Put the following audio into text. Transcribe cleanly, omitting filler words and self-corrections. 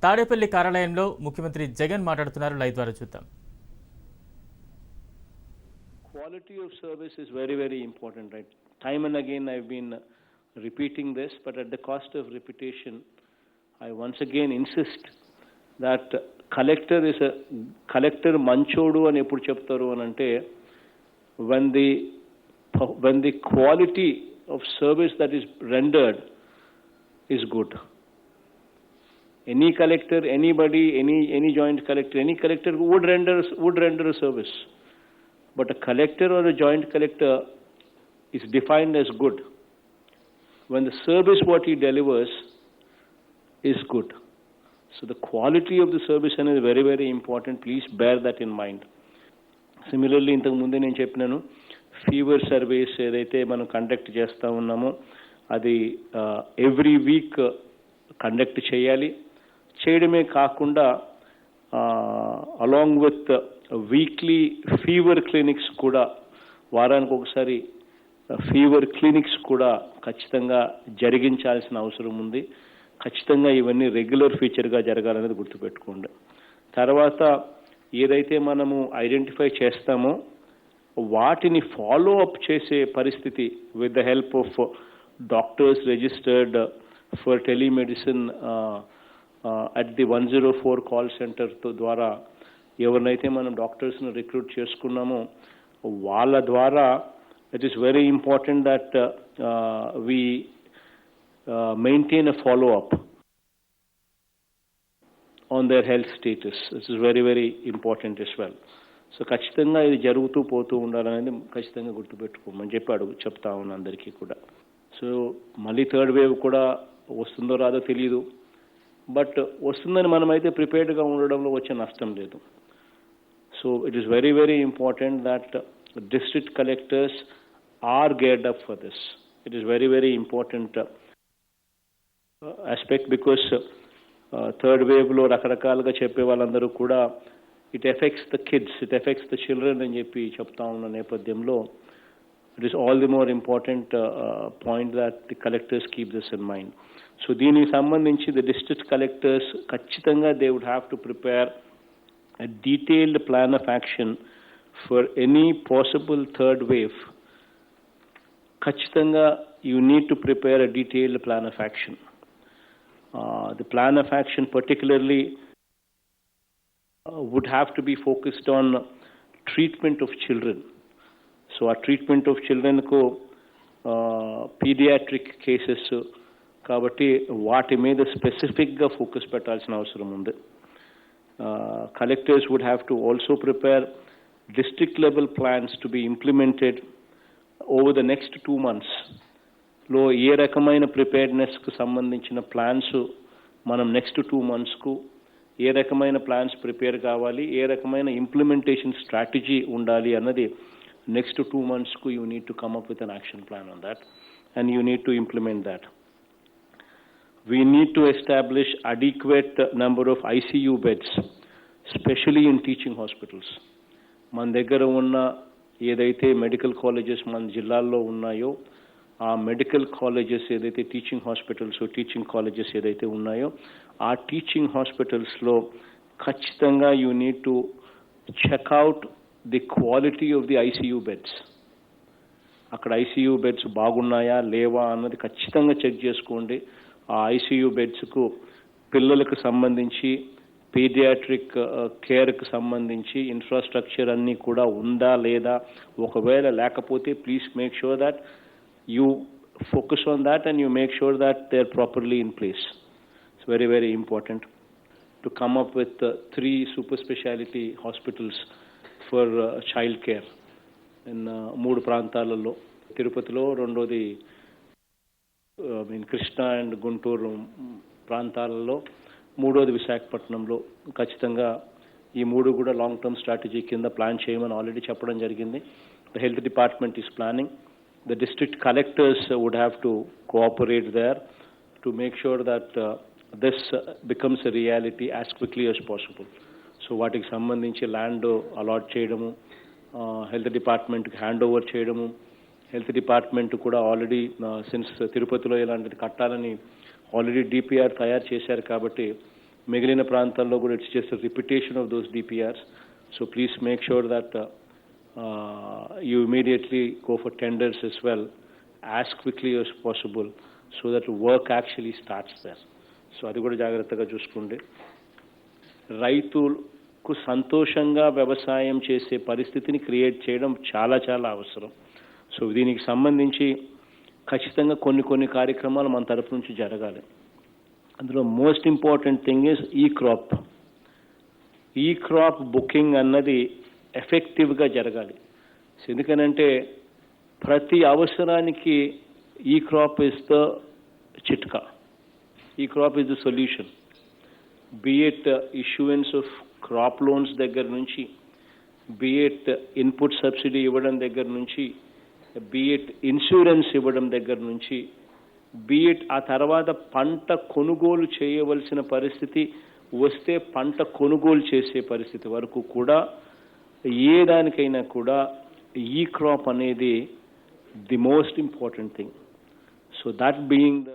తాడేపల్లి కార్యాలయంలో ముఖ్యమంత్రి జగన్ మాట్లాడుతున్నారు. లైవ్ ద్వారా చూద్దాం. Quality of service is very, very important, right? Time and again I've been repeating this, but at the cost of repetition, I once again insist that collector manchodu అని ఎప్పుడు చెప్తారు అని అంటే when the quality of service that is rendered is good. Any collector, anybody, any joint collector, any collector would render a service. But a collector or a joint collector is defined as good when the service what he delivers is good. So the quality of the service is very, very important. Please bear that in mind. Similarly, ఇంతకు ముందే నేను చెప్పినాను fever service ఏదైతే మనం conduct చేస్తూ ఉన్నామో అది every week conduct చేయాలి. చేయడమే కాకుండా along with weekly fever clinics కూడా వారానికి ఒకసారి ఫీవర్ క్లినిక్స్ కూడా ఖచ్చితంగా జరిగించాల్సిన అవసరం ఉంది. ఖచ్చితంగా ఇవన్నీ రెగ్యులర్ ఫీచర్గా జరగాలనేది గుర్తుపెట్టుకోండి. తర్వాత ఏదైతే మనము ఐడెంటిఫై చేస్తామో వాటిని ఫాలో అప్ చేసే పరిస్థితి with the help of doctors registered for telemedicine at the 104 call centre ద్వారా ఎవరినైతే మనం డాక్టర్స్ని రిక్రూట్ చేసుకున్నామో వాళ్ళ ద్వారా it is very important that we maintain a follow-up on their health status. This is very, very important as well. So ఖచ్చితంగా ఇది జరుగుతూ పోతూ ఉండాలనేది ఖచ్చితంగా గుర్తుపెట్టుకోమని చెప్తా ఉన్నాను అందరికీ కూడా. సో మళ్ళీ థర్డ్ వేవ్ కూడా వస్తుందో రాదో తెలియదు, బట్ వస్తుందని మనమైతే ప్రిపేర్డ్గా ఉండడంలో వచ్చే నష్టం లేదు. So it is very, very important that district collectors are geared up for this. It is very, very important aspect because third wave లో రకరకాలుగా చెప్పే వాళ్ళందరూ కూడా it affects the kids, it affects the children అని చెప్పి చెప్తా ఉన్న నేపథ్యంలో it is all the more important point that the collectors keep this in mind. So దీనికి సంబంధించి the district collectors ఖచ్చితంగా they would have to prepare a detailed plan of action for any possible third wave. ఖచ్చితంగా you need to prepare a detailed plan of action. The plan of action particularly would have to be focused on treatment of children. So our treatment of children ko pediatric cases kabatti vaati meeda specific ga focus pettalsina avasaram undi. Collectors would have to also prepare district level plans to be implemented over the next 2 months. లో ఏ రకమైన ప్రిపేర్డ్నెస్కు సంబంధించిన plans మనం next 2 monthsకు ఏ రకమైన plans prepare కావాలి, ఏ రకమైన implementation strategy ఉండాలి అన్నది next 2 monthsకు you need to come up with an action plan on that and you need to implement that. We need to establish adequate number of ICU beds specially in teaching hospitals. మన దగ్గర ఉన్న ఏదైతే medical colleges మన జిల్లాల్లో ఉన్నాయో ఆ medical colleges ఏదైతే teaching hospitals teaching colleges ఏదైతే ఉన్నాయో ఆ టీచింగ్ హాస్పిటల్స్లో ఖచ్చితంగా you need to check out the quality of the ICU beds. అక్కడ ICU బెడ్స్ బాగున్నాయా లేవా అన్నది ఖచ్చితంగా చెక్ చేసుకోండి. ఆ ICU బెడ్స్కు పిల్లలకు సంబంధించి పీడియాట్రిక్ కేర్కి సంబంధించి ఇన్ఫ్రాస్ట్రక్చర్ అన్నీ కూడా ఉందా లేదా, ఒకవేళ లేకపోతే please make sure that you focus on that and you make sure that they're properly in place. It's very, very important to come up with 3 super specialty hospitals for child care in 3 ప్రాంతాలలో, తిరుపతిలో, రెండోది Krishna and Guntur ప్రాంతాలలో, మూడోది విశాఖపట్నంలో. ఖచ్చితంగా ఈ 3 కూడా long term strategy కింద ప్లాన్ చేయమని ఆల్రెడీ చెప్పడం జరిగింది. The health department is planning. The district collectors would have to cooperate there to make sure that this becomes a reality as quickly as possible. So వాటికి సంబంధించి land allot చేయడము, health డిపార్ట్మెంట్కి hand over చేయడము, health department కూడా already since తిరుపతిలో ఇలాంటిది కట్టాలని already DPR తయారు చేశారు కాబట్టి మిగిలిన ప్రాంతాల్లో కూడా it's just repetition of those DPRs. So please make sure that you immediately go for tenders as well as quickly as possible so that work actually starts there. So అది కూడా జాగ్రత్తగా చూసుకోండి. రైతులకు సంతోషంగా వ్యవసాయం చేసే పరిస్థితిని క్రియేట్ చేయడం చాలా చాలా అవసరం. సో దీనికి సంబంధించి ఖచ్చితంగా కొన్ని కార్యక్రమాలు మన తరపు నుంచి జరగాలి. అందులో మోస్ట్ ఇంపార్టెంట్ థింగ్ ఈజ్ ఈ క్రాప్ బుకింగ్ అన్నది ఎఫెక్టివ్గా జరగాలి. ఎందుకనంటే ప్రతి అవసరానికి ఈ క్రాప్ ఇస్ ద చిట్కా, ఈ crop is the solution. బిఎట్ issuance of crop loans దగ్గర నుంచి, బిఎట్ ఇన్పుట్ సబ్సిడీ ఇవ్వడం దగ్గర నుంచి, బిఎట్ ఇన్సూరెన్స్ ఇవ్వడం దగ్గర నుంచి, బిఎట్ ఆ తర్వాత పంట కొనుగోలు చేయవలసిన పరిస్థితి వస్తే పంట కొనుగోలు చేసే పరిస్థితి వరకు కూడా ఏ దానికైనా కూడా ఈ క్రాప్ అనేది the most important thing. So that being the